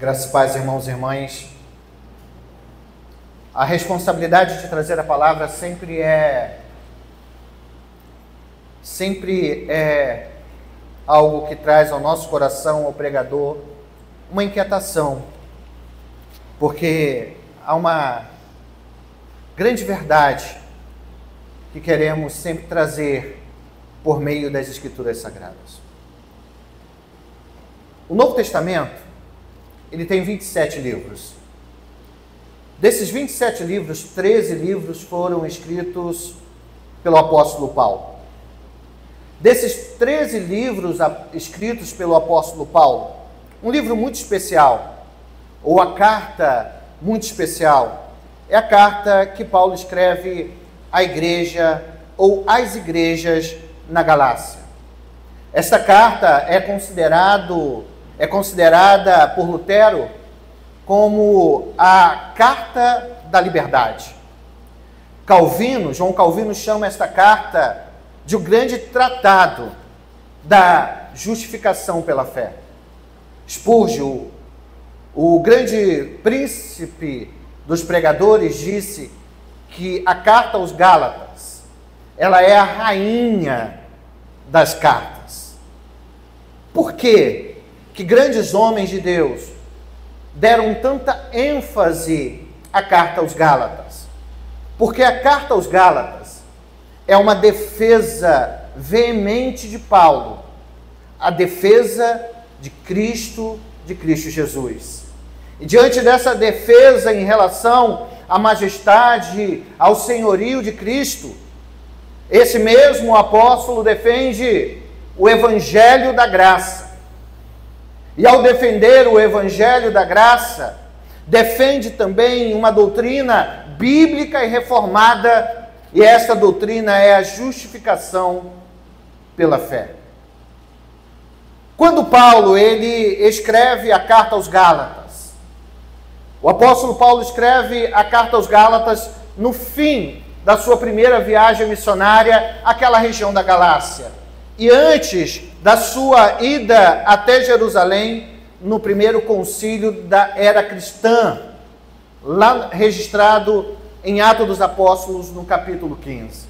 Graças e paz, irmãos e irmãs. A responsabilidade de trazer a palavra sempre é algo que traz ao nosso coração, ao pregador, uma inquietação, porque há uma grande verdade que queremos sempre trazer por meio das Escrituras Sagradas. O Novo Testamento, ele tem 27 livros. Desses 27 livros, 13 livros foram escritos pelo apóstolo Paulo. Desses 13 livros escritos pelo apóstolo Paulo, um livro muito especial, ou a carta muito especial, é a carta que Paulo escreve à igreja, ou às igrejas na Galácia. Esta carta é considerada por Lutero como a carta da liberdade. João Calvino chama esta carta de um grande tratado da justificação pela fé. Spurgeon, o grande príncipe dos pregadores, disse que a carta aos Gálatas, ela é a rainha das cartas. Por quê que grandes homens de Deus deram tanta ênfase à carta aos Gálatas? Porque a carta aos Gálatas é uma defesa veemente de Paulo, a defesa de Cristo Jesus. E diante dessa defesa em relação à majestade, ao senhorio de Cristo, esse mesmo apóstolo defende o Evangelho da Graça. E ao defender o Evangelho da Graça, defende também uma doutrina bíblica e reformada, e essa doutrina é a justificação pela fé. Quando Paulo ele escreve a carta aos Gálatas, o apóstolo Paulo escreve a carta aos Gálatas no fim da sua primeira viagem missionária àquela região da Galácia, e antes da sua ida até Jerusalém, no primeiro concílio da era cristã, lá registrado em Atos dos Apóstolos, no capítulo 15.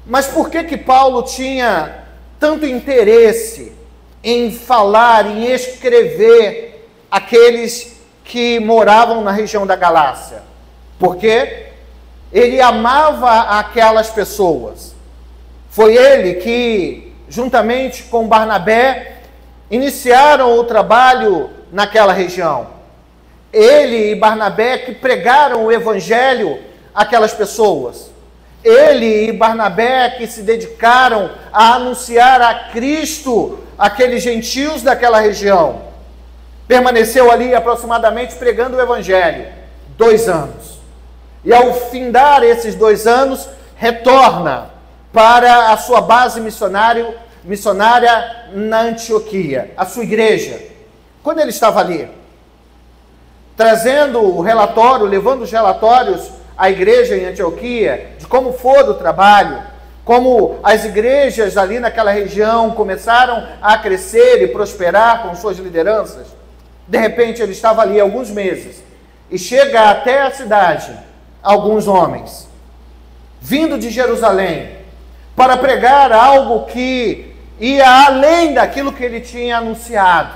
Mas por que Paulo tinha tanto interesse em falar, em escrever aqueles que moravam na região da Galácia? Porque ele amava aquelas pessoas. Foi ele que, juntamente com Barnabé, iniciaram o trabalho naquela região. Ele e Barnabé que pregaram o Evangelho àquelas pessoas. Ele e Barnabé que se dedicaram a anunciar a Cristo àqueles gentios daquela região. Permaneceu ali aproximadamente pregando o Evangelho 2 anos. E ao findar esses 2 anos, retorna para a sua base missionária na Antioquia, a sua igreja. Quando ele estava ali, trazendo o relatório, levando os relatórios à igreja em Antioquia, de como foi o trabalho, como as igrejas ali naquela região começaram a crescer e prosperar com suas lideranças, de repente ele estava ali alguns meses, e chega até a cidade alguns homens, vindo de Jerusalém, para pregar algo que ia além daquilo que ele tinha anunciado.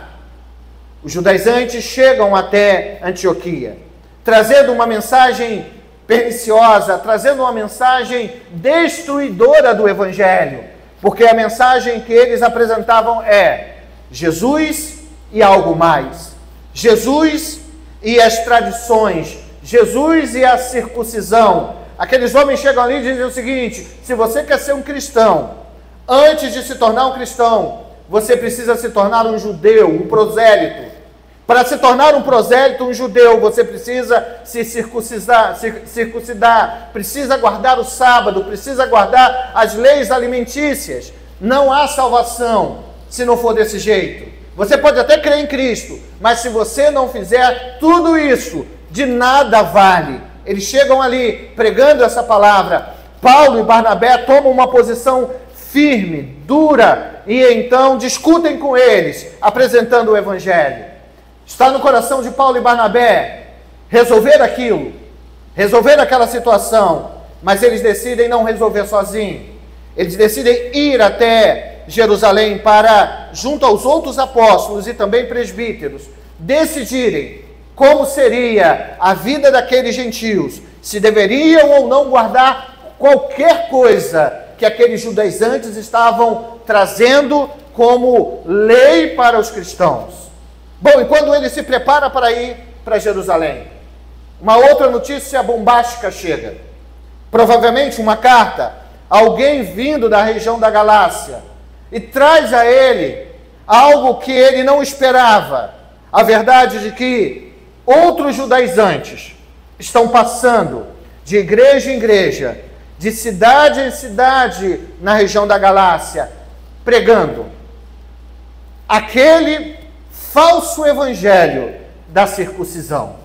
Os judaizantes chegam até Antioquia, trazendo uma mensagem perniciosa, trazendo uma mensagem destruidora do Evangelho, porque a mensagem que eles apresentavam é Jesus e algo mais. Jesus e as tradições, Jesus e a circuncisão. Aqueles homens chegam ali e dizem o seguinte: se você quer ser um cristão, antes de se tornar um cristão, você precisa se tornar um judeu, um prosélito. Para se tornar um prosélito, um judeu, você precisa se circuncidar, precisa guardar o sábado, precisa guardar as leis alimentícias. Não há salvação se não for desse jeito. Você pode até crer em Cristo, mas se você não fizer tudo isso, de nada vale. Eles chegam ali pregando essa palavra. Paulo e Barnabé tomam uma posição firme, dura, e então discutem com eles, apresentando o Evangelho. Está no coração de Paulo e Barnabé resolver aquilo, resolver aquela situação, mas eles decidem não resolver sozinhos. Eles decidem ir até Jerusalém para, junto aos outros apóstolos e também presbíteros, decidirem como seria a vida daqueles gentios, se deveriam ou não guardar qualquer coisa que aqueles judaizantes estavam trazendo como lei para os cristãos. Bom, e quando ele se prepara para ir para Jerusalém, uma outra notícia bombástica chega. Provavelmente uma carta, alguém vindo da região da Galácia, e traz a ele algo que ele não esperava. A verdade de que outros judaizantes estão passando de igreja em igreja, de cidade em cidade na região da Galácia, pregando aquele falso evangelho da circuncisão.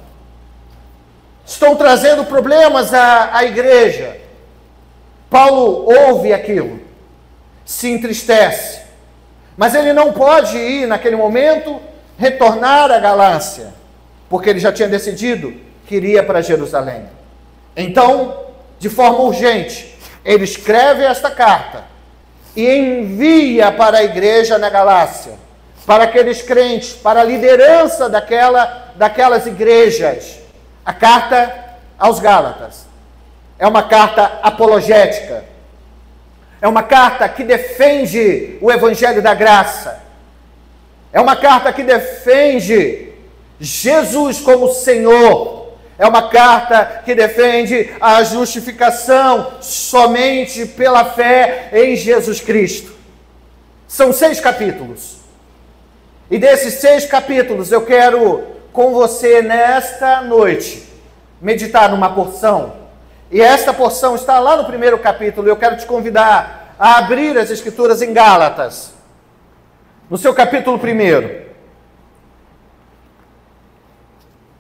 Estão trazendo problemas à igreja. Paulo ouve aquilo, se entristece, mas ele não pode ir naquele momento retornar à Galácia, porque ele já tinha decidido que iria para Jerusalém. Então, de forma urgente, ele escreve esta carta e envia para a igreja na Galácia, para aqueles crentes, para a liderança daquelas igrejas, a carta aos Gálatas. É uma carta apologética, é uma carta que defende o evangelho da graça, é uma carta que defende Jesus como Senhor, é uma carta que defende a justificação somente pela fé em Jesus Cristo. São 6 capítulos, e desses 6 capítulos eu quero com você nesta noite meditar numa porção, e esta porção está lá no primeiro capítulo. Eu quero te convidar a abrir as Escrituras em Gálatas, no seu capítulo 1.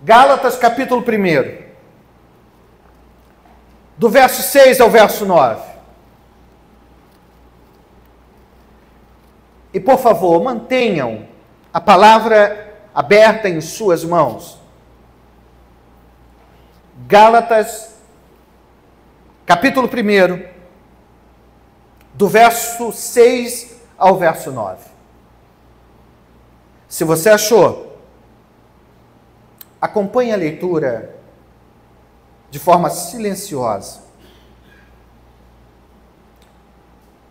Gálatas, capítulo 1, do verso 6 ao verso 9. E por favor, mantenham a palavra aberta em suas mãos. Gálatas, capítulo 1, do verso 6 ao verso 9. Se você achou, acompanhe a leitura de forma silenciosa.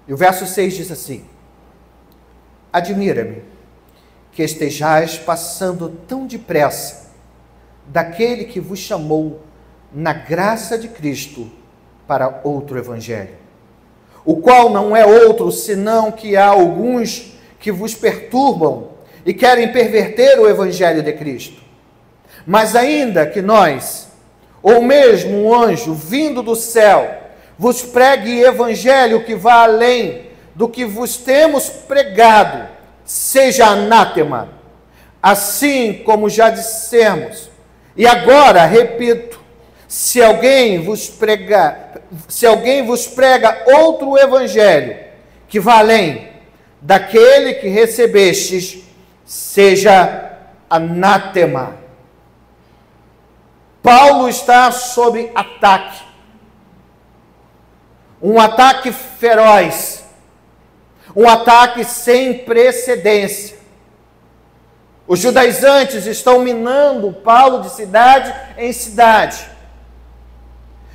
E o verso 6 diz assim: admira-me que estejais passando tão depressa daquele que vos chamou na graça de Cristo para outro evangelho, o qual não é outro senão que há alguns que vos perturbam e querem perverter o evangelho de Cristo. Mas ainda que nós, ou mesmo um anjo vindo do céu, vos pregue evangelho que vá além do que vos temos pregado, seja anátema. Assim como já dissemos, e agora repito, se alguém vos prega outro evangelho que vá além daquele que recebestes, seja anátema. Paulo está sob ataque, um ataque feroz, um ataque sem precedência. Os judaizantes estão minando Paulo de cidade em cidade,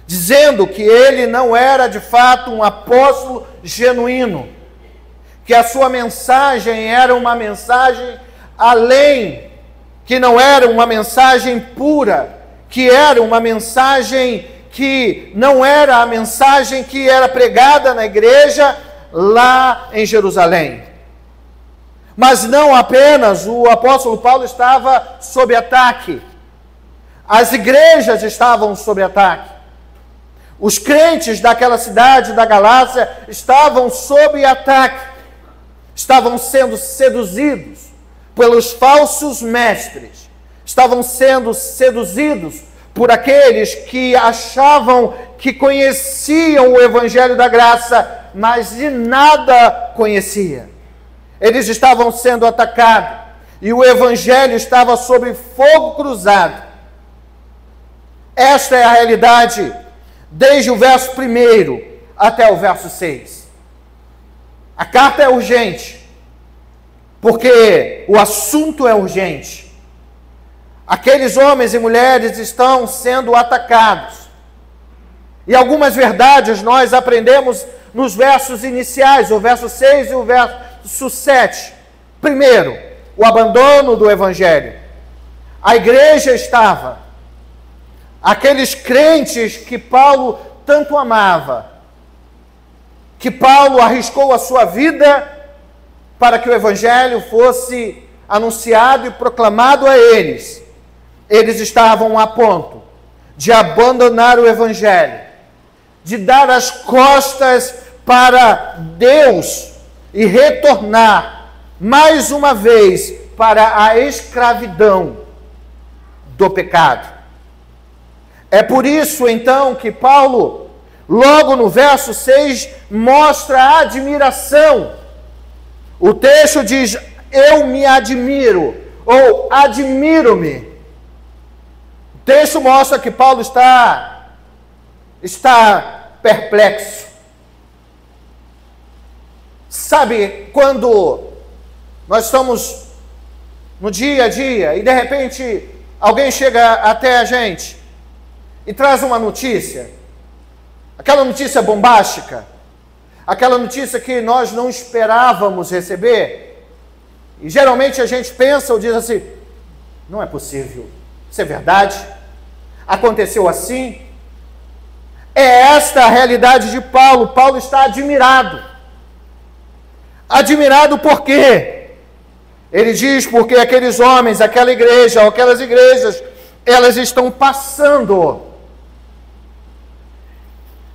dizendo que ele não era de fato um apóstolo genuíno, que a sua mensagem era uma mensagem além, que não era uma mensagem pura, que era uma mensagem que não era a mensagem que era pregada na igreja lá em Jerusalém. Mas não apenas o apóstolo Paulo estava sob ataque, as igrejas estavam sob ataque. Os crentes daquela cidade da Galácia estavam sob ataque, estavam sendo seduzidos pelos falsos mestres, estavam sendo seduzidos por aqueles que achavam que conheciam o evangelho da graça, mas de nada conhecia. Eles estavam sendo atacados, e o evangelho estava sob fogo cruzado. Esta é a realidade desde o verso 1 até o verso 6. A carta é urgente, porque o assunto é urgente. Aqueles homens e mulheres estão sendo atacados. E algumas verdades nós aprendemos nos versos iniciais, o verso 6 e o verso 7. Primeiro, o abandono do evangelho. A igreja estava, aqueles crentes que Paulo tanto amava, que Paulo arriscou a sua vida para que o evangelho fosse anunciado e proclamado a eles. Eles estavam a ponto de abandonar o evangelho, de dar as costas para Deus e retornar mais uma vez para a escravidão do pecado. É por isso então que Paulo, logo no verso 6, mostra a admiração. O texto diz: eu me admiro, ou admiro-me. O texto mostra que Paulo está perplexo. Sabe, quando nós estamos no dia a dia e de repente alguém chega até a gente e traz uma notícia, aquela notícia bombástica, aquela notícia que nós não esperávamos receber, e geralmente a gente pensa ou diz assim: não é possível, isso é verdade, aconteceu assim. É esta a realidade de Paulo. Paulo está admirado. Admirado por quê? Ele diz: porque aqueles homens, aquela igreja, ou aquelas igrejas, elas estão passando.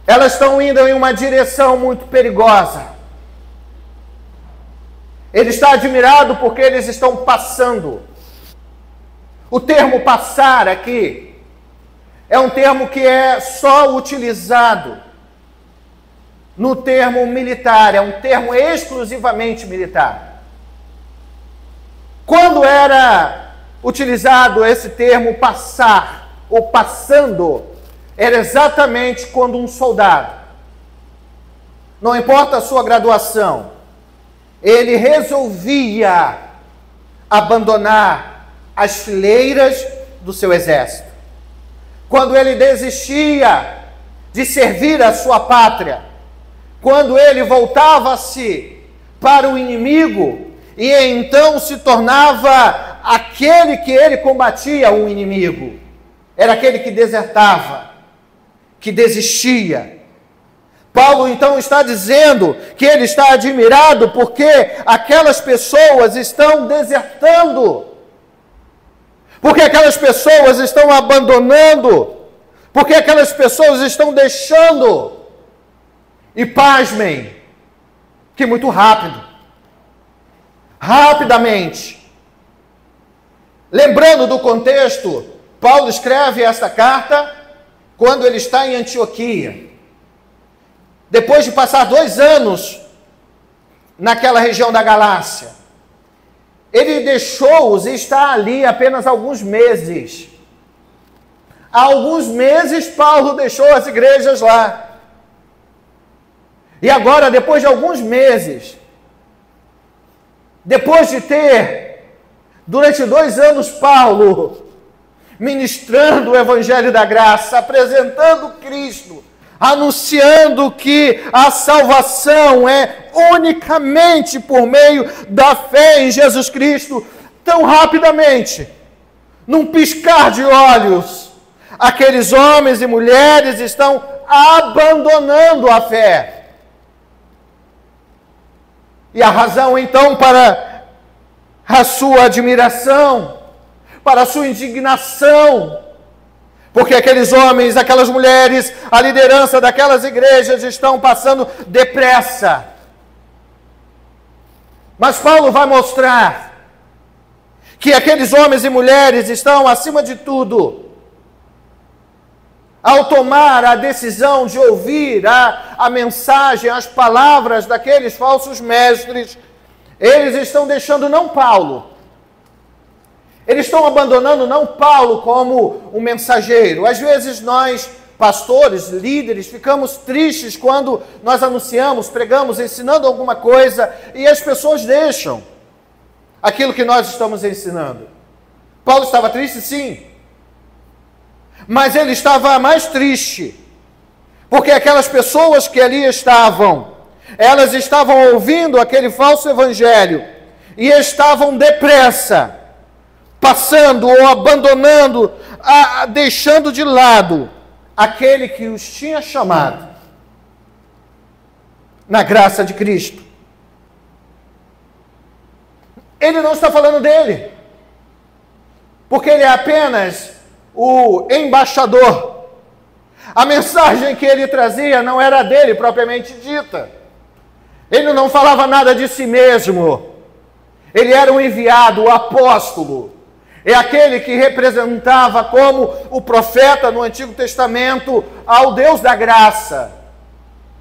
Elas estão indo em uma direção muito perigosa. Ele está admirado porque eles estão passando. O termo passar aqui é um termo que é só utilizado no termo militar, é um termo exclusivamente militar. Quando era utilizado esse termo passar ou passando, era exatamente quando um soldado, não importa a sua graduação, ele resolvia abandonar as fileiras do seu exército. Quando ele desistia de servir a sua pátria, quando ele voltava-se para o inimigo, e então se tornava aquele que ele combatia, o inimigo. Era aquele que desertava, que desistia. Paulo então está dizendo que ele está admirado porque aquelas pessoas estão desertando, porque aquelas pessoas estão abandonando, porque aquelas pessoas estão deixando. E pasmem, que muito rapidamente. Lembrando do contexto, Paulo escreve esta carta quando ele está em Antioquia. Depois de passar 2 anos naquela região da Galácia, ele deixou-os e está ali apenas alguns meses. Há alguns meses Paulo deixou as igrejas lá. E agora, depois de alguns meses, depois de ter, durante 2 anos, Paulo ministrando o Evangelho da Graça, apresentando Cristo, anunciando que a salvação é unicamente por meio da fé em Jesus Cristo, tão rapidamente, num piscar de olhos, aqueles homens e mulheres estão abandonando a fé. E a razão, então, para a sua admiração, para a sua indignação, porque aqueles homens, aquelas mulheres, a liderança daquelas igrejas estão passando depressa. Mas Paulo vai mostrar que aqueles homens e mulheres estão, acima de tudo, ao tomar a decisão de ouvir a mensagem, as palavras daqueles falsos mestres, eles estão deixando não Paulo, Eles estão abandonando não Paulo como um mensageiro. Às vezes nós, pastores, líderes, ficamos tristes quando nós anunciamos, pregamos, ensinando alguma coisa e as pessoas deixam aquilo que nós estamos ensinando. Paulo estava triste, sim. Mas ele estava mais triste, porque aquelas pessoas que ali estavam, elas estavam ouvindo aquele falso evangelho e estavam depressa, passando ou abandonando, deixando de lado aquele que os tinha chamado na graça de Cristo. Ele não está falando dele, porque ele é apenas o embaixador. A mensagem que ele trazia não era dele propriamente dita. Ele não falava nada de si mesmo. Ele era um enviado, o apóstolo. É aquele que representava como o profeta no Antigo Testamento ao Deus da graça.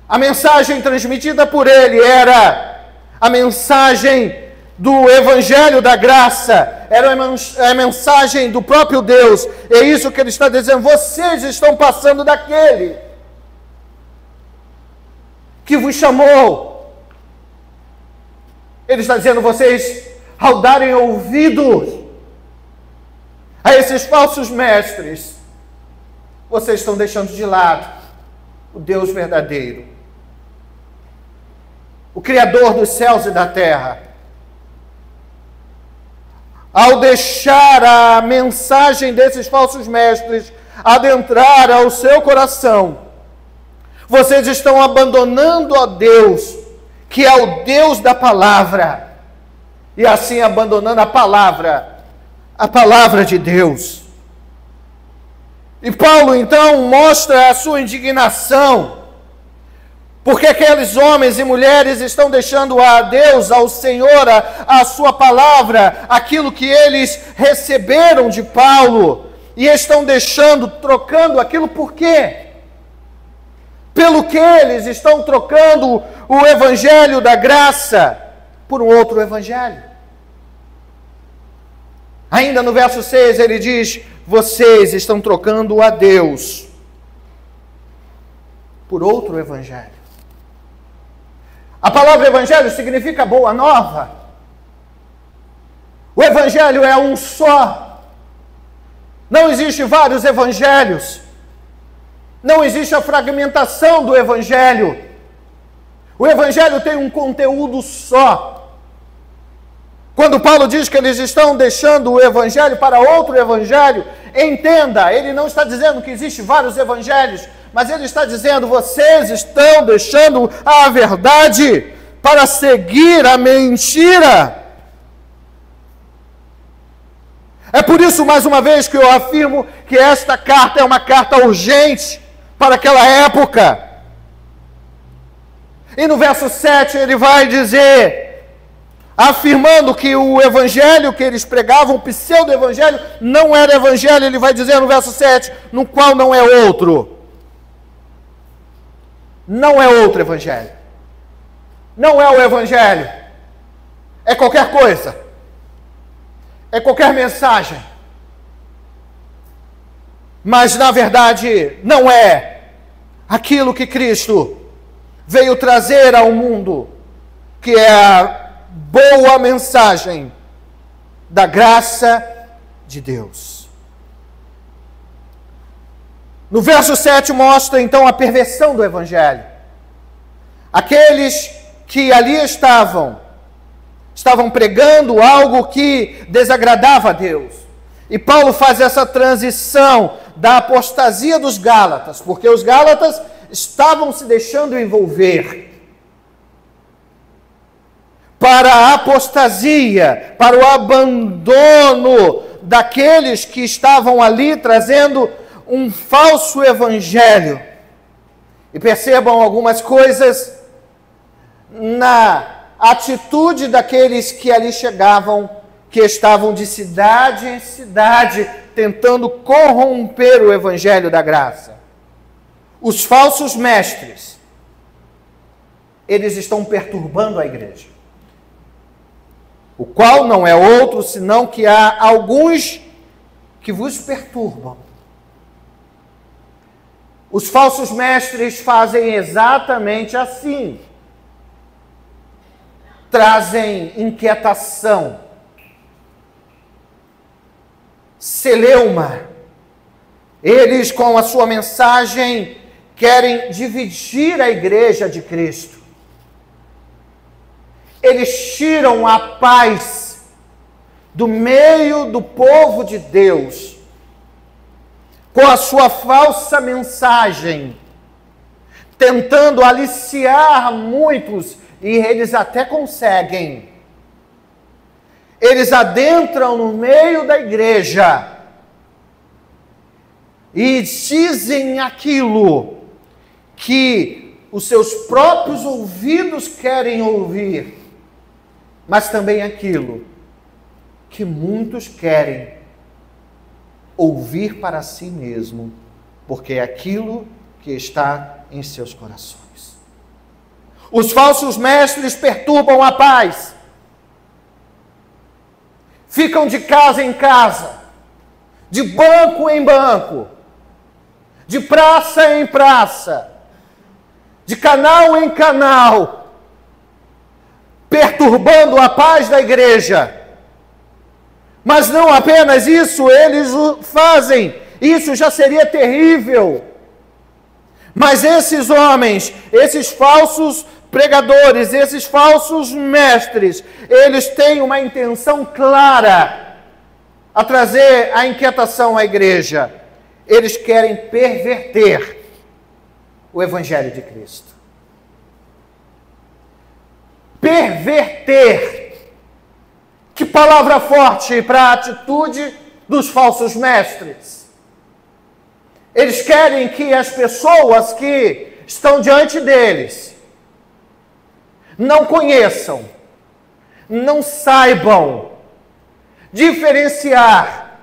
A mensagem transmitida por ele era a mensagem do Evangelho da graça, era a mensagem do próprio Deus. É isso que ele está dizendo: vocês estão passando daquele que vos chamou. Ele está dizendo: vocês, ao darem ouvidos a esses falsos mestres, vocês estão deixando de lado o Deus verdadeiro, o Criador dos céus e da terra. Ao deixar a mensagem desses falsos mestres adentrar ao seu coração, vocês estão abandonando a Deus, que é o Deus da palavra, e assim abandonando a palavra de Deus. E Paulo então mostra a sua indignação, porque aqueles homens e mulheres estão deixando a Deus, ao Senhor, a sua palavra, aquilo que eles receberam de Paulo, e estão deixando, trocando aquilo. Por quê? Pelo que eles estão trocando o evangelho da graça por um outro evangelho. Ainda no verso 6 ele diz: vocês estão trocando a Deus por outro evangelho. A palavra evangelho significa boa nova. O evangelho é um só. Não existe vários evangelhos. Não existe a fragmentação do evangelho. O evangelho tem um conteúdo só. Quando Paulo diz que eles estão deixando o evangelho para outro evangelho, entenda, ele não está dizendo que existem vários evangelhos, mas ele está dizendo: vocês estão deixando a verdade para seguir a mentira. É por isso, mais uma vez, que eu afirmo que esta carta é uma carta urgente para aquela época. E no verso 7 ele vai dizer, afirmando que o evangelho que eles pregavam, o pseudo-evangelho, não era evangelho. Ele vai dizer no verso 7, no qual não é outro. Não é outro evangelho. Não é o evangelho. É qualquer coisa. É qualquer mensagem. Mas na verdade não é aquilo que Cristo veio trazer ao mundo, que é a boa mensagem da graça de Deus. No verso 7 mostra então a perversão do evangelho. Aqueles que ali estavam pregando algo que desagradava a Deus. E Paulo faz essa transição da apostasia dos Gálatas, porque os Gálatas estavam se deixando envolver, para a apostasia, para o abandono daqueles que estavam ali trazendo um falso evangelho. E percebam algumas coisas na atitude daqueles que ali chegavam, que estavam de cidade em cidade, tentando corromper o evangelho da graça. Os falsos mestres, eles estão perturbando a igreja. o qual não é outro senão que há alguns que vos perturbam. Os falsos mestres fazem exatamente assim. Trazem inquietação, celeuma. Eles, com a sua mensagem, querem dividir a igreja de Cristo. Eles tiram a paz do meio do povo de Deus, com a sua falsa mensagem, tentando aliciar muitos, e eles até conseguem. Eles adentram no meio da igreja e dizem aquilo que os seus próprios ouvidos querem ouvir, mas também aquilo que muitos querem ouvir para si mesmo, porque é aquilo que está em seus corações. Os falsos mestres perturbam a paz, ficam de casa em casa, de banco em banco, de praça em praça, de canal em canal, perturbando a paz da igreja. Mas não apenas isso, eles o fazem. Isso já seria terrível. Mas esses homens, esses falsos pregadores, esses falsos mestres, eles têm uma intenção clara a trazer a inquietação à igreja. Eles querem perverter o Evangelho de Cristo. Perverter. Que palavra forte para a atitude dos falsos mestres. Eles querem que as pessoas que estão diante deles não conheçam, não saibam diferenciar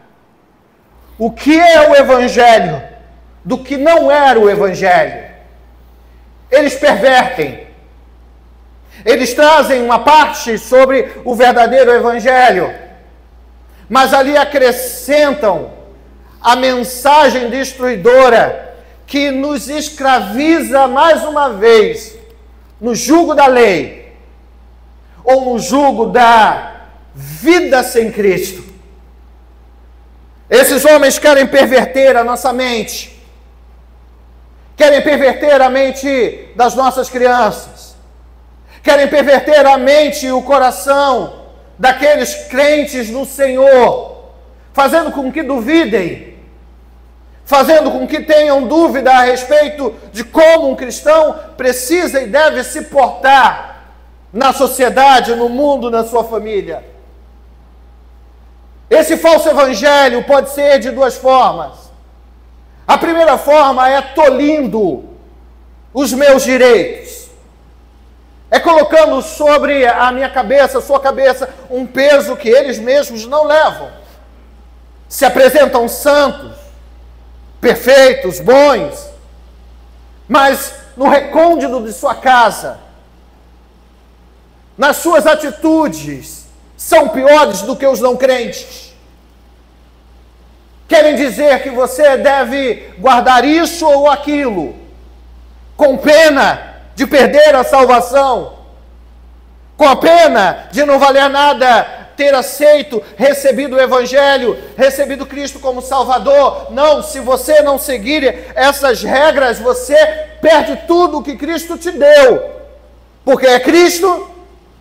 o que é o Evangelho do que não era o Evangelho. Eles pervertem. Eles trazem uma parte sobre o verdadeiro Evangelho, mas ali acrescentam a mensagem destruidora que nos escraviza mais uma vez no jugo da lei ou no jugo da vida sem Cristo. Esses homens querem perverter a nossa mente, querem perverter a mente das nossas crianças, querem perverter a mente e o coração daqueles crentes no Senhor, fazendo com que duvidem, fazendo com que tenham dúvida a respeito de como um cristão precisa e deve se portar na sociedade, no mundo, na sua família. Esse falso evangelho pode ser de duas formas. A primeira forma é tolindo os meus direitos. É colocando sobre a minha cabeça, a sua cabeça, um peso que eles mesmos não levam. Se apresentam santos, perfeitos, bons, mas no recôndito de sua casa, nas suas atitudes, são piores do que os não crentes. Querem dizer que você deve guardar isso ou aquilo, com pena de perder a salvação, com a pena de não valer nada ter aceito, recebido o Evangelho, recebido Cristo como Salvador. Não, se você não seguir essas regras, você perde tudo o que Cristo te deu, porque é Cristo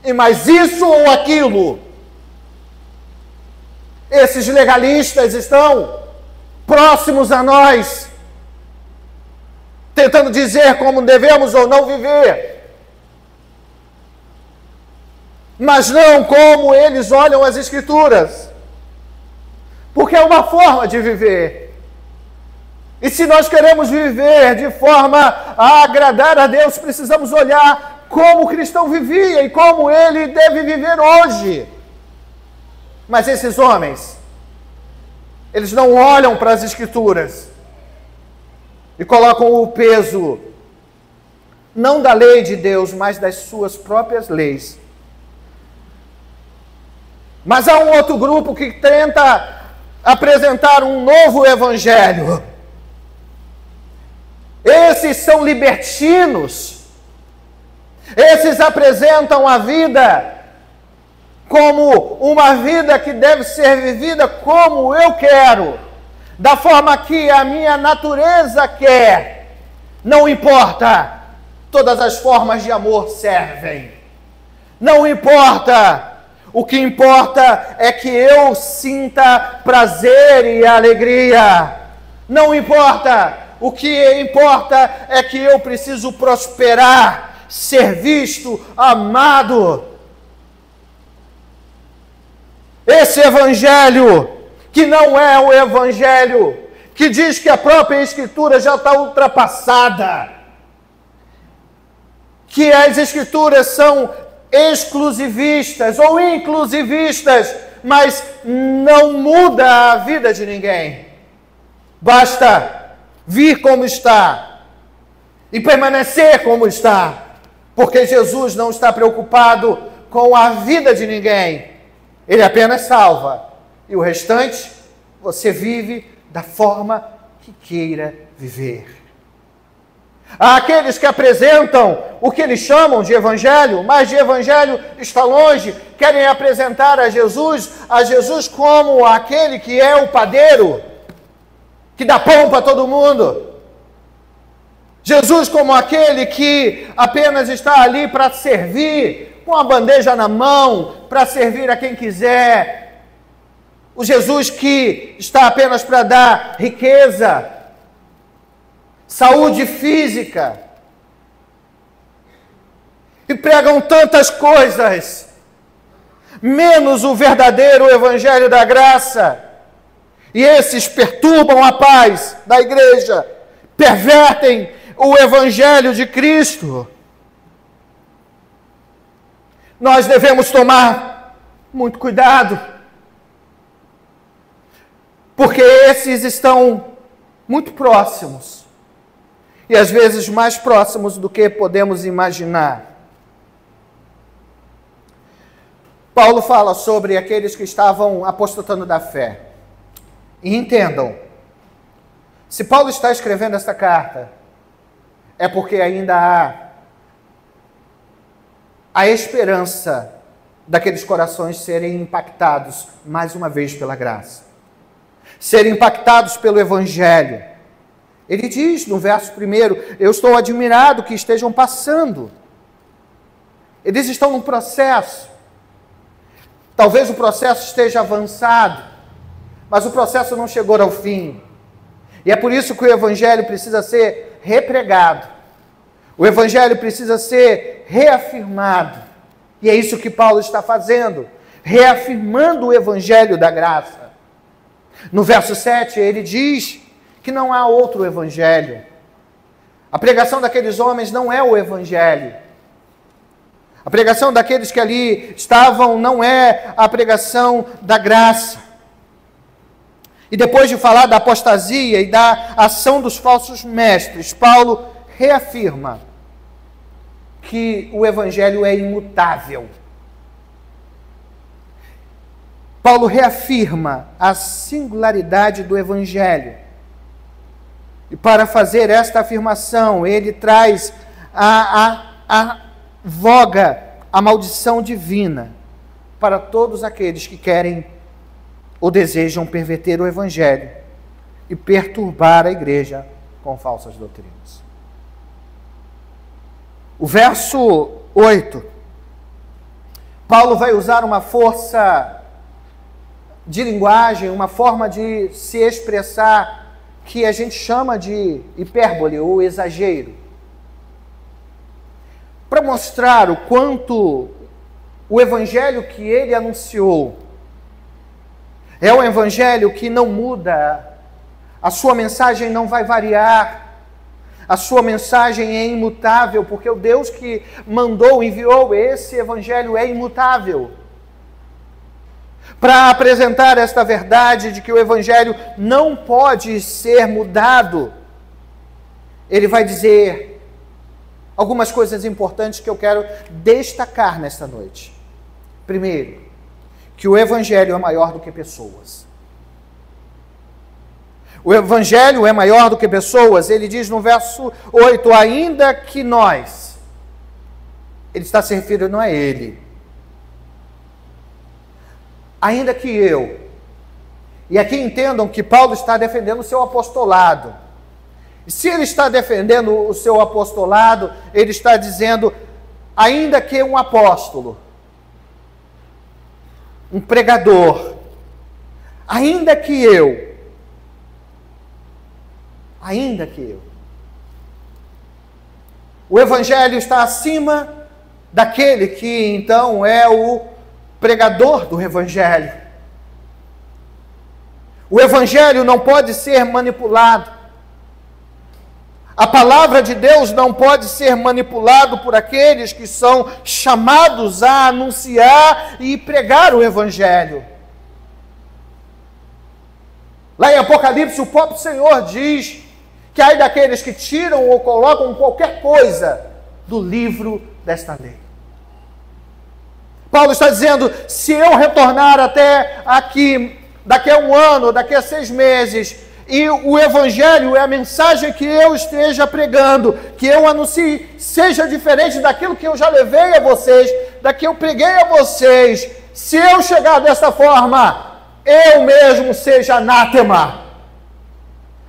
e mais isso ou aquilo. Esses legalistas estão próximos a nós, tentando dizer como devemos ou não viver, mas não como eles olham as Escrituras, porque é uma forma de viver. E se nós queremos viver de forma a agradar a Deus, precisamos olhar como o cristão vivia e como ele deve viver hoje. Mas esses homens, eles não olham para as Escrituras e colocam o peso, não da lei de Deus, mas das suas próprias leis. Mas há um outro grupo que tenta apresentar um novo evangelho. Esses são libertinos. Esses apresentam a vida como uma vida que deve ser vivida como eu quero, da forma que a minha natureza quer. Não importa, todas as formas de amor servem. Não importa, o que importa é que eu sinta prazer e alegria. Não importa, o que importa é que eu preciso prosperar, ser visto, amado. Esse evangelho, que não é o evangelho, que diz que a própria Escritura já está ultrapassada, que as Escrituras são exclusivistas ou inclusivistas, mas não muda a vida de ninguém. Basta vir como está e permanecer como está, porque Jesus não está preocupado com a vida de ninguém. Ele apenas salva, e o restante você vive da forma que queira viver. Há aqueles que apresentam o que eles chamam de evangelho, mas de evangelho está longe, querem apresentar a Jesus como aquele que é o padeiro, que dá pão para todo mundo. Jesus como aquele que apenas está ali para servir, com a bandeja na mão, para servir a quem quiser. O Jesus que está apenas para dar riqueza, saúde física, e pregam tantas coisas, menos o verdadeiro evangelho da graça. E esses perturbam a paz da igreja, pervertem o evangelho de Cristo. Nós devemos tomar muito cuidado, porque esses estão muito próximos, e às vezes mais próximos do que podemos imaginar. Paulo fala sobre aqueles que estavam apostatando da fé. E entendam, se Paulo está escrevendo esta carta, é porque ainda há a esperança daqueles corações serem impactados mais uma vez pela graça, serem impactados pelo evangelho. Ele diz no verso 1, eu estou admirado que estejam passando. Eles estão num processo. Talvez o processo esteja avançado, mas o processo não chegou ao fim. E é por isso que o evangelho precisa ser repregado. O evangelho precisa ser reafirmado. E é isso que Paulo está fazendo, reafirmando o evangelho da graça. No verso 7, ele diz que não há outro evangelho. A pregação daqueles homens não é o evangelho. A pregação daqueles que ali estavam não é a pregação da graça. E depois de falar da apostasia e da ação dos falsos mestres, Paulo reafirma que o evangelho é imutável. Paulo reafirma a singularidade do evangelho. E para fazer esta afirmação, ele traz a voga, a maldição divina para todos aqueles que querem ou desejam perverter o evangelho e perturbar a igreja com falsas doutrinas. O verso 8, Paulo vai usar uma força de linguagem, uma forma de se expressar que a gente chama de hipérbole ou exagero, para mostrar o quanto o evangelho que ele anunciou é um evangelho que não muda, a sua mensagem não vai variar, a sua mensagem é imutável, porque o Deus que mandou, enviou esse evangelho é imutável. Para apresentar esta verdade de que o evangelho não pode ser mudado, ele vai dizer algumas coisas importantes que eu quero destacar nesta noite. Primeiro, que o Evangelho é maior do que pessoas. O Evangelho é maior do que pessoas. Ele diz no verso 8, ainda que nós, ele está se referindo a ele, ainda que eu, e aqui entendam que Paulo está defendendo o seu apostolado. E se ele está defendendo o seu apostolado, ele está dizendo, ainda que um apóstolo, um pregador, ainda que eu, o Evangelho está acima daquele que então é o pregador do Evangelho. O Evangelho não pode ser manipulado. A palavra de Deus não pode ser manipulado por aqueles que são chamados a anunciar e pregar o Evangelho. Lá em Apocalipse, o próprio Senhor diz que ai daqueles que tiram ou colocam qualquer coisa do livro desta lei. Paulo está dizendo, se eu retornar até aqui, daqui a um ano, daqui a 6 meses, e o Evangelho é a mensagem que eu esteja pregando, que eu anuncie, seja diferente daquilo que eu já levei a vocês, da que eu preguei a vocês, se eu chegar dessa forma, eu mesmo seja anátema.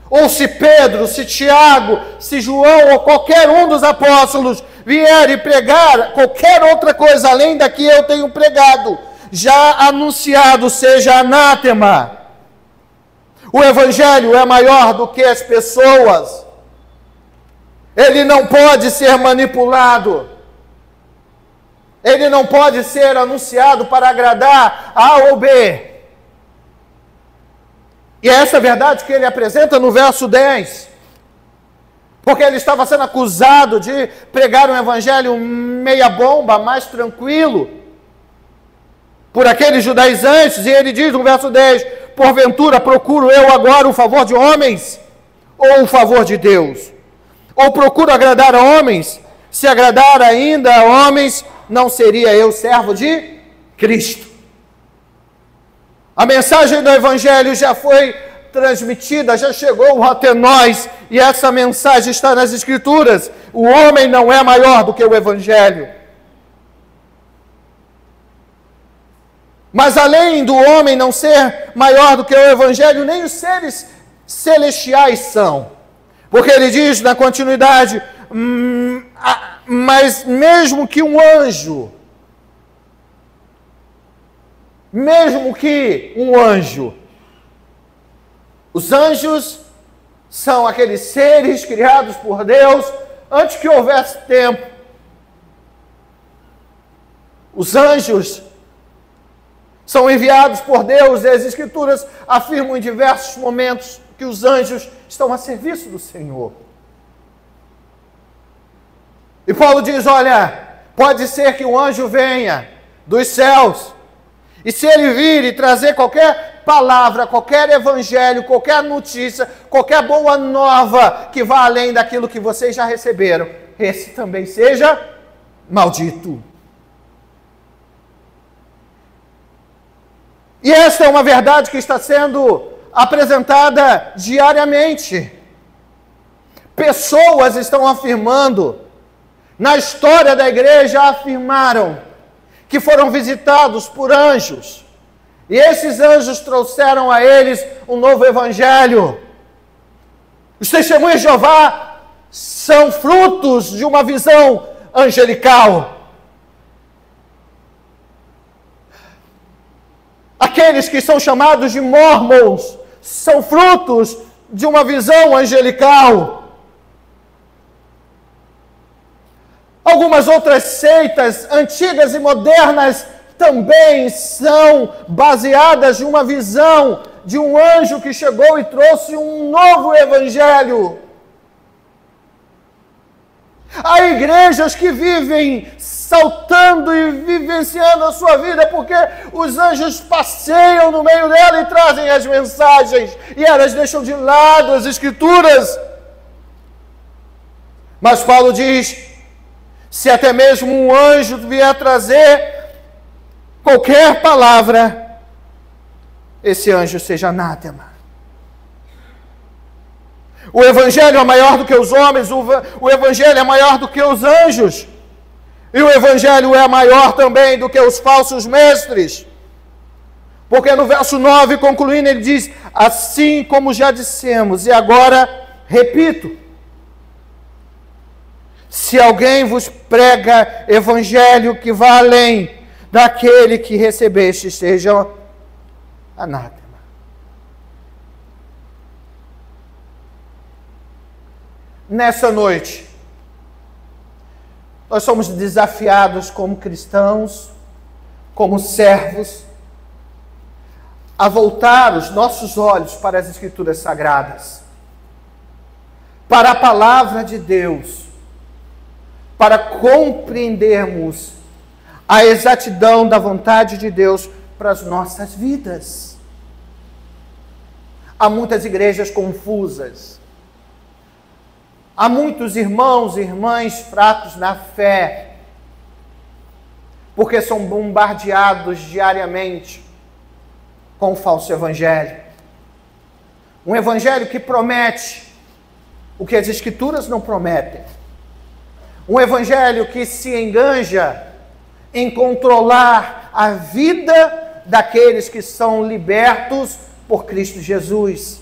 Ou se Pedro, se Tiago, se João ou qualquer um dos apóstolos vier e pregar qualquer outra coisa além da que eu tenho pregado, já anunciado, seja anátema. O Evangelho é maior do que as pessoas. Ele não pode ser manipulado. Ele não pode ser anunciado para agradar A ou B. E é essa verdade que ele apresenta no verso 10. Porque ele estava sendo acusado de pregar um evangelho meia bomba, mais tranquilo, por aqueles judaizantes. E ele diz no verso 10, porventura procuro eu agora o favor de homens ou o favor de Deus? Ou procuro agradar a homens? Se agradar ainda a homens, não seria eu servo de Cristo. A mensagem do Evangelho já foi transmitida, já chegou até nós, e essa mensagem está nas Escrituras. O homem não é maior do que o Evangelho. Mas além do homem não ser maior do que o Evangelho, nem os seres celestiais são. Porque ele diz na continuidade, mas mesmo que um anjo, os anjos são aqueles seres criados por Deus antes que houvesse tempo. Os anjos são enviados por Deus, e as Escrituras afirmam em diversos momentos que os anjos estão a serviço do Senhor. E Paulo diz, olha, pode ser que um anjo venha dos céus, e se ele vir e trazer qualquer palavra, qualquer evangelho, qualquer notícia, qualquer boa nova que vá além daquilo que vocês já receberam, esse também seja maldito. E esta é uma verdade que está sendo apresentada diariamente. Pessoas estão afirmando, na história da igreja afirmaram, que foram visitados por anjos, e esses anjos trouxeram a eles um novo evangelho. Os testemunhos de Jeová são frutos de uma visão angelical. Aqueles que são chamados de mormons são frutos de uma visão angelical. Algumas outras seitas, antigas e modernas, também são baseadas em uma visão de um anjo que chegou e trouxe um novo evangelho. Há igrejas que vivem saltando e vivenciando a sua vida porque os anjos passeiam no meio dela e trazem as mensagens, e elas deixam de lado as Escrituras. Mas Paulo diz, se até mesmo um anjo vier trazer qualquer palavra, esse anjo seja anátema. O Evangelho é maior do que os homens, o Evangelho é maior do que os anjos, e o Evangelho é maior também do que os falsos mestres, porque no verso 9, concluindo, ele diz: assim como já dissemos, e agora repito, se alguém vos prega Evangelho que vá além daquele que recebeste, seja anátema. Nessa noite, nós somos desafiados como cristãos, como servos, a voltar os nossos olhos para as Escrituras Sagradas, para a Palavra de Deus, para compreendermos a exatidão da vontade de Deus para as nossas vidas. Há muitas igrejas confusas, há muitos irmãos e irmãs fracos na fé, porque são bombardeados diariamente com o falso evangelho. Um evangelho que promete o que as Escrituras não prometem. Um evangelho que se enganja em controlar a vida daqueles que são libertos por Cristo Jesus.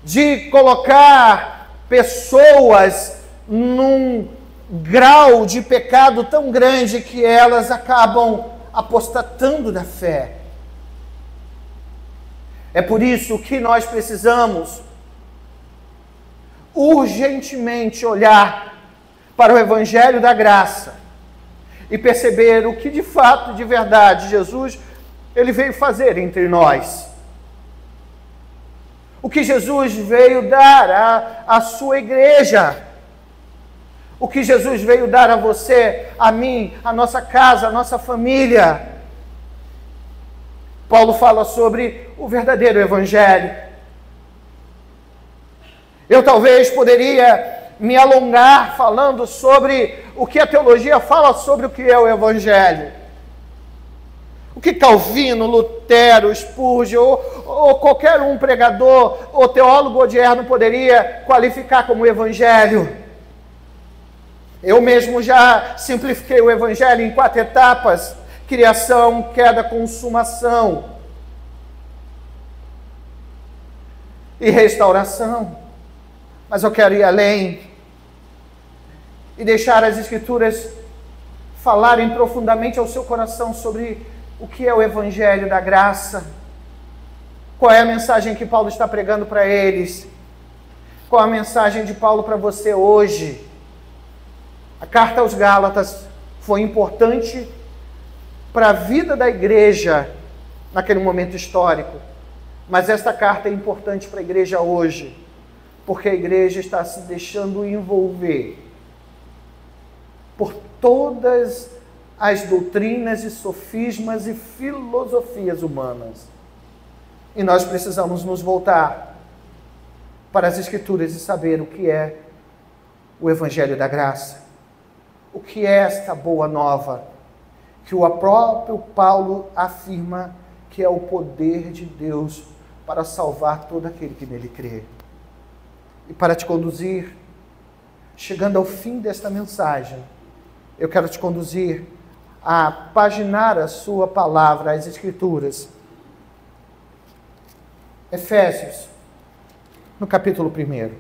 De colocar pessoas num grau de pecado tão grande que elas acabam apostatando da fé. É por isso que nós precisamos urgentemente olhar para o Evangelho da Graça e perceber o que de fato, de verdade, Jesus ele veio fazer entre nós. O que Jesus veio dar à sua igreja. O que Jesus veio dar a você, a mim, a nossa casa, a nossa família. Paulo fala sobre o verdadeiro evangelho. Eu talvez poderia me alongar falando sobre o que a teologia fala sobre o que é o evangelho. O que Calvino, Lutero, Spurgeon ou qualquer um pregador ou teólogo odierno poderia qualificar como evangelho. Eu mesmo já simplifiquei o evangelho em 4 etapas: criação, queda, consumação e restauração. Mas eu quero ir além e deixar as Escrituras falarem profundamente ao seu coração sobre o que é o Evangelho da Graça. Qual é a mensagem que Paulo está pregando para eles? Qual a mensagem de Paulo para você hoje? A carta aos Gálatas foi importante para a vida da igreja naquele momento histórico, mas esta carta é importante para a igreja hoje, porque a igreja está se deixando envolver por todas as doutrinas e sofismas e filosofias humanas. E nós precisamos nos voltar para as Escrituras e saber o que é o Evangelho da Graça. O que é esta boa nova, que o próprio Paulo afirma que é o poder de Deus para salvar todo aquele que nele crê. E para te conduzir, chegando ao fim desta mensagem, eu quero te conduzir a paginar a sua palavra, as Escrituras. Efésios, no capítulo 1.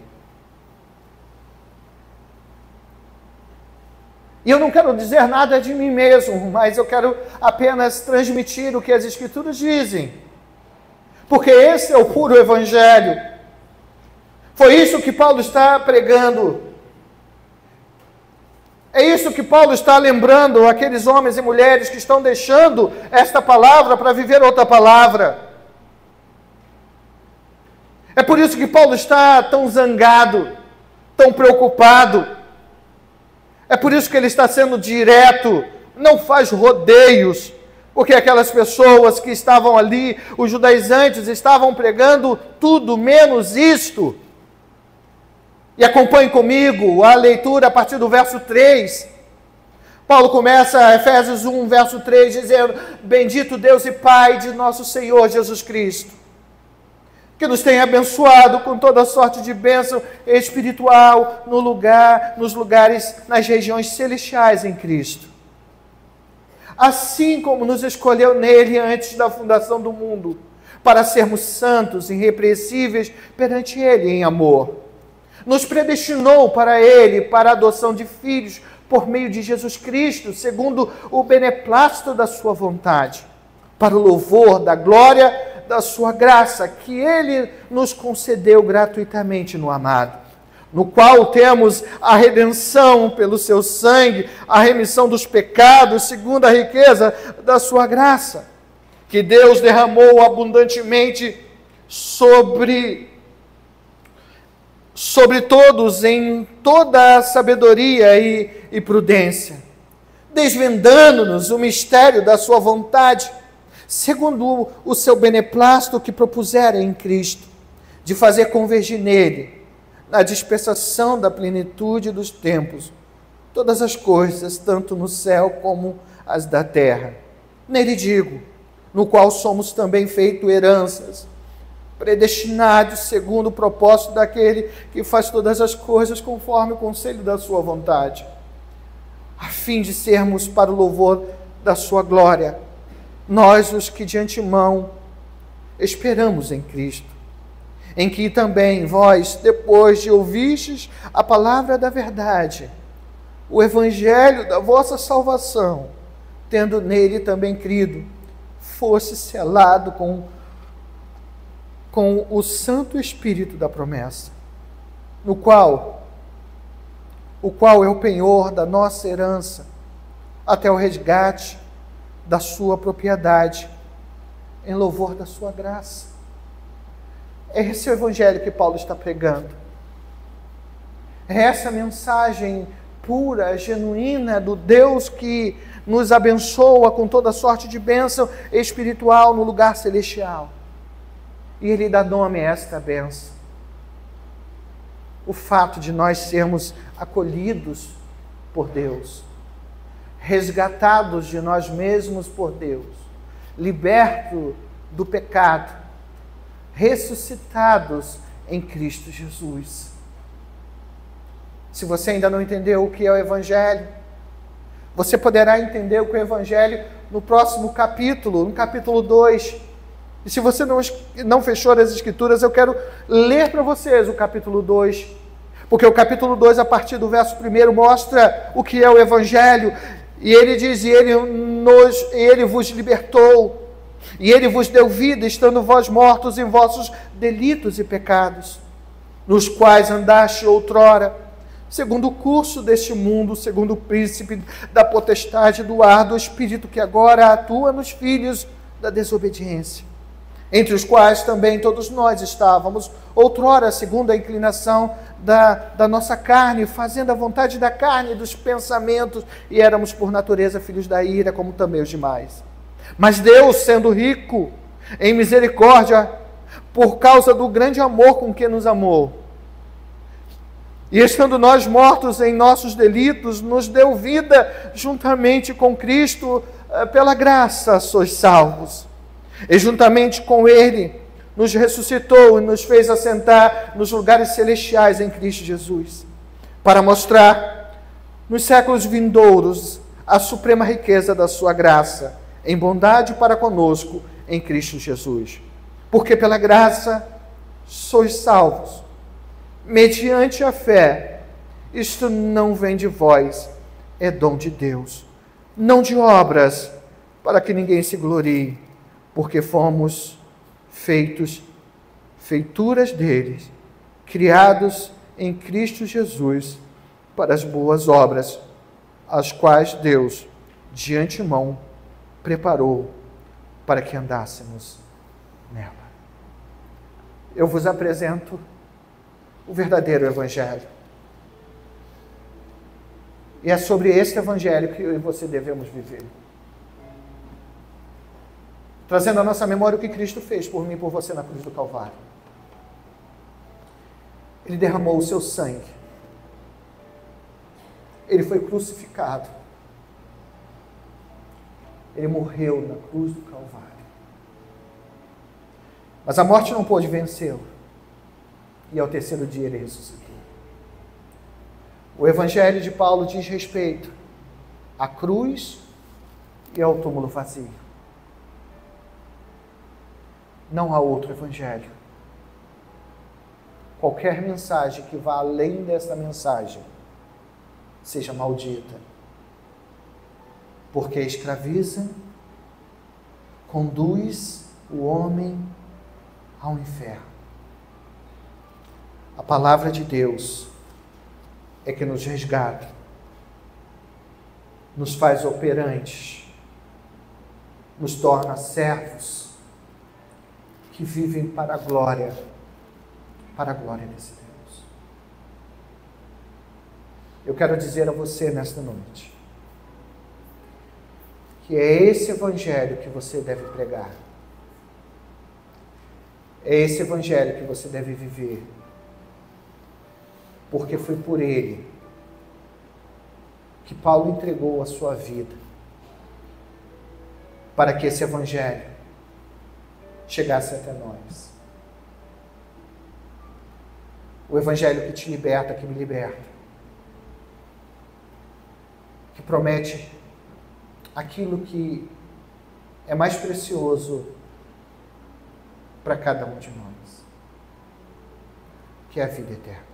E eu não quero dizer nada de mim mesmo, mas eu quero apenas transmitir o que as Escrituras dizem. Porque esse é o puro Evangelho. Foi isso que Paulo está pregando. É isso que Paulo está lembrando aqueles homens e mulheres que estão deixando esta palavra para viver outra palavra. É por isso que Paulo está tão zangado, tão preocupado. É por isso que ele está sendo direto, não faz rodeios, porque aquelas pessoas que estavam ali, os judaizantes, estavam pregando tudo menos isto. E acompanhe comigo a leitura a partir do verso 3. Paulo começa Efésios 1, verso 3, dizendo: bendito Deus e Pai de nosso Senhor Jesus Cristo, que nos tem abençoado com toda sorte de bênção espiritual nos lugares, nas regiões celestiais em Cristo. Assim como nos escolheu nele antes da fundação do mundo, para sermos santos, irrepreensíveis perante ele em amor. Nos predestinou para ele, para a adoção de filhos, por meio de Jesus Cristo, segundo o beneplácito da sua vontade, para o louvor da glória da sua graça, que ele nos concedeu gratuitamente no amado, no qual temos a redenção pelo seu sangue, a remissão dos pecados, segundo a riqueza da sua graça, que Deus derramou abundantemente sobre todos em toda a sabedoria e prudência, desvendando-nos o mistério da sua vontade, segundo o seu beneplácito que propusera em Cristo, de fazer convergir nele, na dispensação da plenitude dos tempos, todas as coisas, tanto no céu como as da terra. Nele digo, no qual somos também feito heranças, predestinados segundo o propósito daquele que faz todas as coisas conforme o conselho da sua vontade, a fim de sermos para o louvor da sua glória, nós os que de antemão esperamos em Cristo, em que também vós, depois de ouvistes a palavra da verdade, o evangelho da vossa salvação, tendo nele também crido, fosse selado com o Santo Espírito da promessa, o qual é o penhor da nossa herança, até o resgate da sua propriedade, em louvor da sua graça. É esse o evangelho que Paulo está pregando. É essa mensagem pura, genuína do Deus que nos abençoa com toda sorte de bênção espiritual no lugar celestial. E ele dá nome a esta bênção. O fato de nós sermos acolhidos por Deus, resgatados de nós mesmos por Deus, libertos do pecado, ressuscitados em Cristo Jesus. Se você ainda não entendeu o que é o Evangelho, você poderá entender o que é o Evangelho no próximo capítulo, no capítulo 2. E se você não fechou as Escrituras, eu quero ler para vocês o capítulo 2, porque o capítulo 2, a partir do verso 1, mostra o que é o Evangelho, e ele diz: ele vos libertou, e ele vos deu vida, estando vós mortos em vossos delitos e pecados, nos quais andaste outrora, segundo o curso deste mundo, segundo o príncipe da potestade do ar do Espírito, que agora atua nos filhos da desobediência, entre os quais também todos nós estávamos, outrora, segundo a inclinação da nossa carne, fazendo a vontade da carne e dos pensamentos, e éramos por natureza filhos da ira, como também os demais. Mas Deus, sendo rico em misericórdia, por causa do grande amor com que nos amou, e estando nós mortos em nossos delitos, nos deu vida juntamente com Cristo, pela graça sois salvos. E juntamente com Ele nos ressuscitou e nos fez assentar nos lugares celestiais em Cristo Jesus, para mostrar nos séculos vindouros a suprema riqueza da sua graça, em bondade para conosco em Cristo Jesus. Porque pela graça sois salvos, mediante a fé. Isto não vem de vós, é dom de Deus, não de obras, para que ninguém se glorie, porque fomos feituras deles, criados em Cristo Jesus, para as boas obras, as quais Deus, de antemão, preparou para que andássemos nela. Eu vos apresento o verdadeiro Evangelho. E é sobre este Evangelho que eu e você devemos viver. Trazendo à nossa memória o que Cristo fez por mim e por você na cruz do Calvário. Ele derramou o seu sangue. Ele foi crucificado. Ele morreu na cruz do Calvário. Mas a morte não pôde vencê-lo. E ao terceiro dia ele ressuscitou. O Evangelho de Paulo diz respeito à cruz e ao túmulo vazio. Não há outro Evangelho. Qualquer mensagem que vá além desta mensagem seja maldita, porque escraviza, conduz o homem ao inferno. A palavra de Deus é que nos resgata, nos faz operantes, nos torna servos que vivem para a glória desse Deus. Eu quero dizer a você nesta noite que é esse Evangelho que você deve pregar. É esse Evangelho que você deve viver. Porque foi por ele que Paulo entregou a sua vida para que esse Evangelho chegasse até nós. O Evangelho que te liberta, que me liberta, que promete aquilo que é mais precioso para cada um de nós, que é a vida eterna.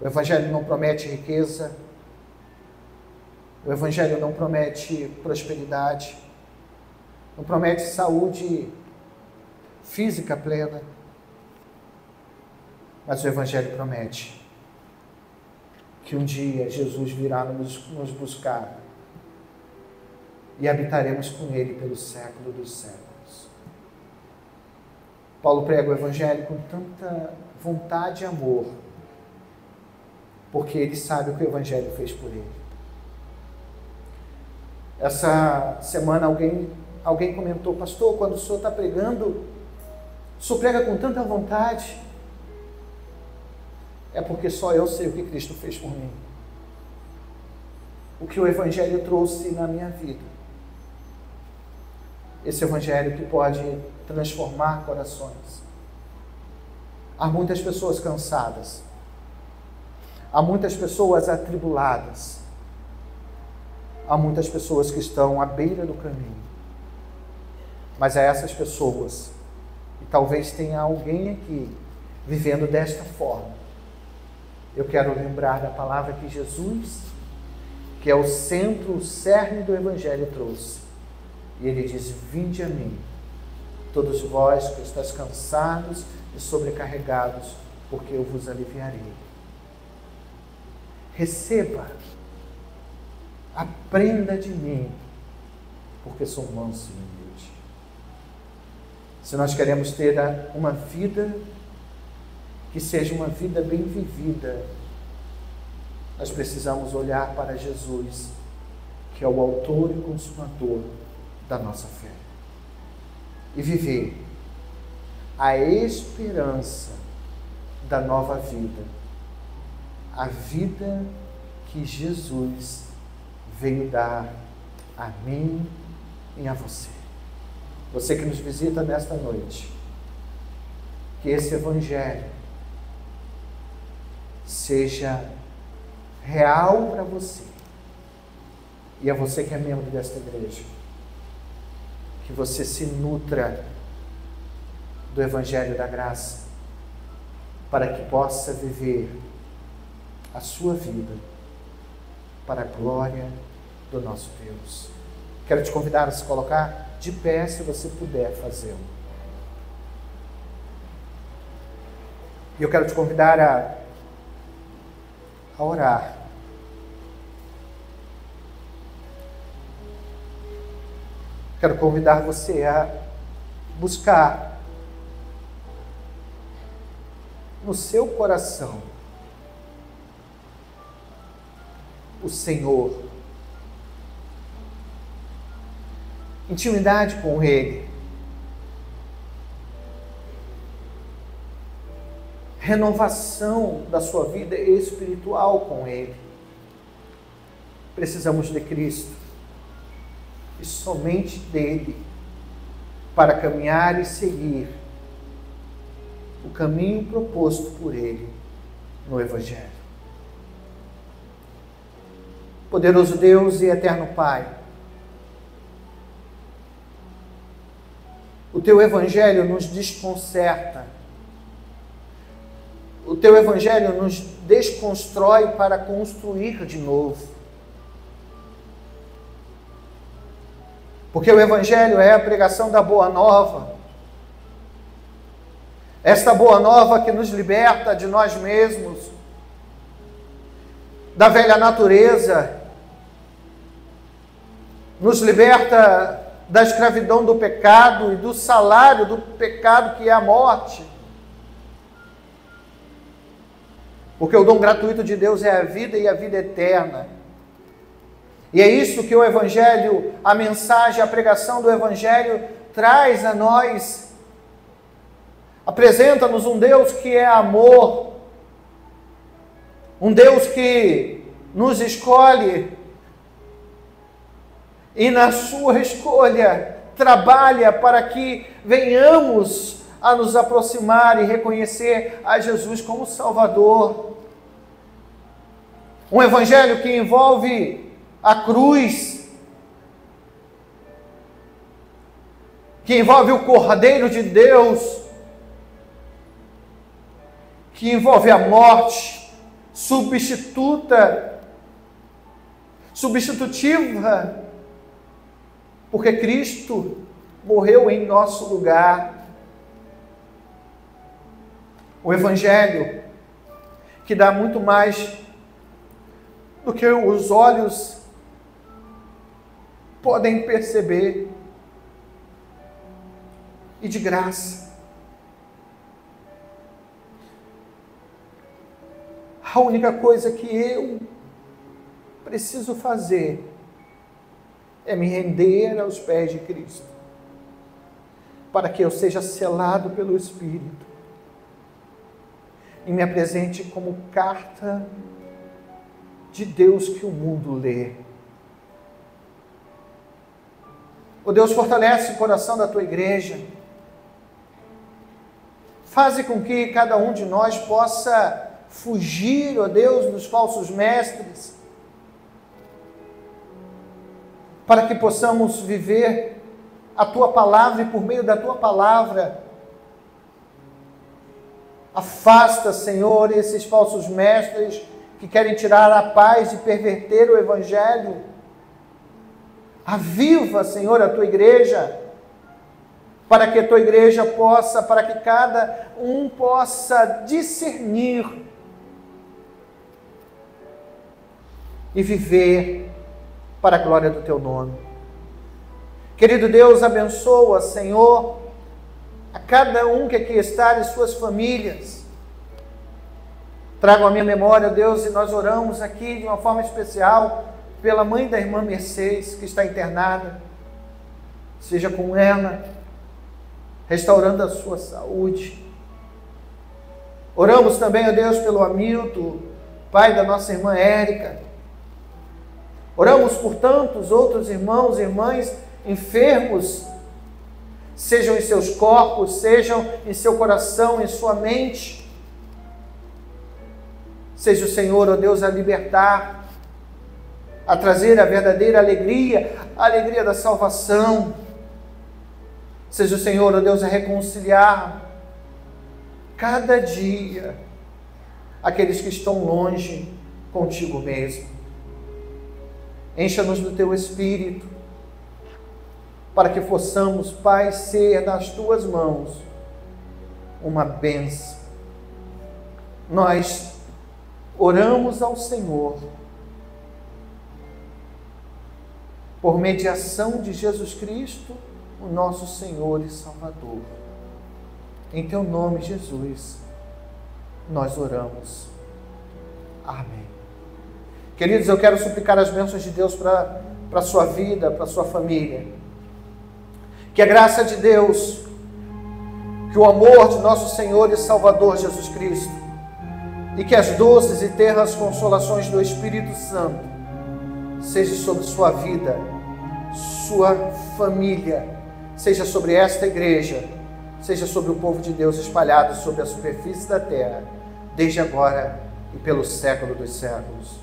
O Evangelho não promete riqueza, o Evangelho não promete prosperidade, não promete saúde física plena, mas o Evangelho promete que um dia Jesus virá nos buscar e habitaremos com Ele pelo século dos séculos. Paulo prega o Evangelho com tanta vontade e amor, porque ele sabe o que o Evangelho fez por ele. Essa semana alguém comentou: pastor, quando o senhor está pregando, o senhor prega com tanta vontade. É porque só eu sei o que Cristo fez por mim. O que o Evangelho trouxe na minha vida. Esse Evangelho que pode transformar corações. Há muitas pessoas cansadas. Há muitas pessoas atribuladas. Há muitas pessoas que estão à beira do caminho. Mas a essas pessoas, e talvez tenha alguém aqui vivendo desta forma, eu quero lembrar da palavra que Jesus, que é o centro, o cerne do Evangelho, trouxe. E ele diz: vinde a mim, todos vós que estáis cansados e sobrecarregados, porque eu vos aliviarei. Receba, aprenda de mim, porque sou manso e humilde. Se nós queremos ter uma vida que seja uma vida bem vivida, nós precisamos olhar para Jesus, que é o autor e consumador da nossa fé, e viver a esperança da nova vida, a vida que Jesus veio dar a mim e a você. Você que nos visita nesta noite, que esse Evangelho seja real para você, e a você que é membro desta igreja, que você se nutra do Evangelho da graça, para que possa viver a sua vida para a glória do nosso Deus. Quero te convidar a se colocar de pé, se você puder fazê-lo. E eu quero te convidar a orar. Quero convidar você a buscar no seu coração o Senhor, intimidade com Ele, renovação da sua vida espiritual com Ele. Precisamos de Cristo. e somente dele, para caminhar e seguir o caminho proposto por ele no Evangelho. Poderoso Deus e eterno Pai, o Teu Evangelho nos desconcerta, o Teu Evangelho nos desconstrói para construir de novo. Porque o Evangelho é a pregação da Boa Nova, esta Boa Nova que nos liberta de nós mesmos, da velha natureza, nos liberta da escravidão do pecado e do salário do pecado, que é a morte. Porque o dom gratuito de Deus é a vida e a vida eterna. E é isso que o Evangelho, a mensagem, a pregação do Evangelho traz a nós. Apresenta-nos um Deus que é amor, um Deus que nos escolhe e na sua escolha trabalha para que venhamos a nos aproximar e reconhecer a Jesus como Salvador. Um Evangelho que envolve a cruz, que envolve o Cordeiro de Deus, que envolve a morte substitutiva, porque Cristo morreu em nosso lugar. O Evangelho que dá muito mais do que os olhos podem perceber, e de graça. A única coisa que eu preciso fazer é me render aos pés de Cristo, para que eu seja selado pelo Espírito e me apresente como carta de Deus que o mundo lê. Ó Deus, fortalece o coração da Tua igreja, faze com que cada um de nós possa fugir, ó Deus, dos falsos mestres, para que possamos viver a Tua palavra e por meio da Tua palavra. Afasta, Senhor, esses falsos mestres que querem tirar a paz e perverter o Evangelho. Aviva, Senhor, a Tua igreja, para que a Tua igreja possa, para que cada um possa discernir e viver para a glória do Teu nome. Querido Deus, abençoa, Senhor, a cada um que aqui está e suas famílias. Trago a minha memória, Deus, e nós oramos aqui de uma forma especial pela mãe da irmã Mercedes, que está internada. Seja com ela, restaurando a sua saúde. Oramos também, ó Deus, pelo Hamilton, pai da nossa irmã Érica. Oramos por tantos outros irmãos e irmãs enfermos, sejam em seus corpos, sejam em seu coração, em sua mente. Seja o Senhor, ó Deus, a libertar, a trazer a verdadeira alegria, a alegria da salvação. Seja o Senhor, ó Deus, a reconciliar cada dia aqueles que estão longe contigo mesmo. Encha-nos do Teu Espírito, para que possamos, Pai, ser nas Tuas mãos uma bênção. Nós oramos ao Senhor, por mediação de Jesus Cristo, o nosso Senhor e Salvador. Em Teu nome, Jesus, nós oramos. Amém. Queridos, eu quero suplicar as bênçãos de Deus para a sua vida, para a sua família. Que a graça de Deus, que o amor de nosso Senhor e Salvador Jesus Cristo, e que as doces e terras consolações do Espírito Santo seja sobre sua vida, sua família, seja sobre esta igreja, seja sobre o povo de Deus espalhado sobre a superfície da terra, desde agora e pelo século dos séculos.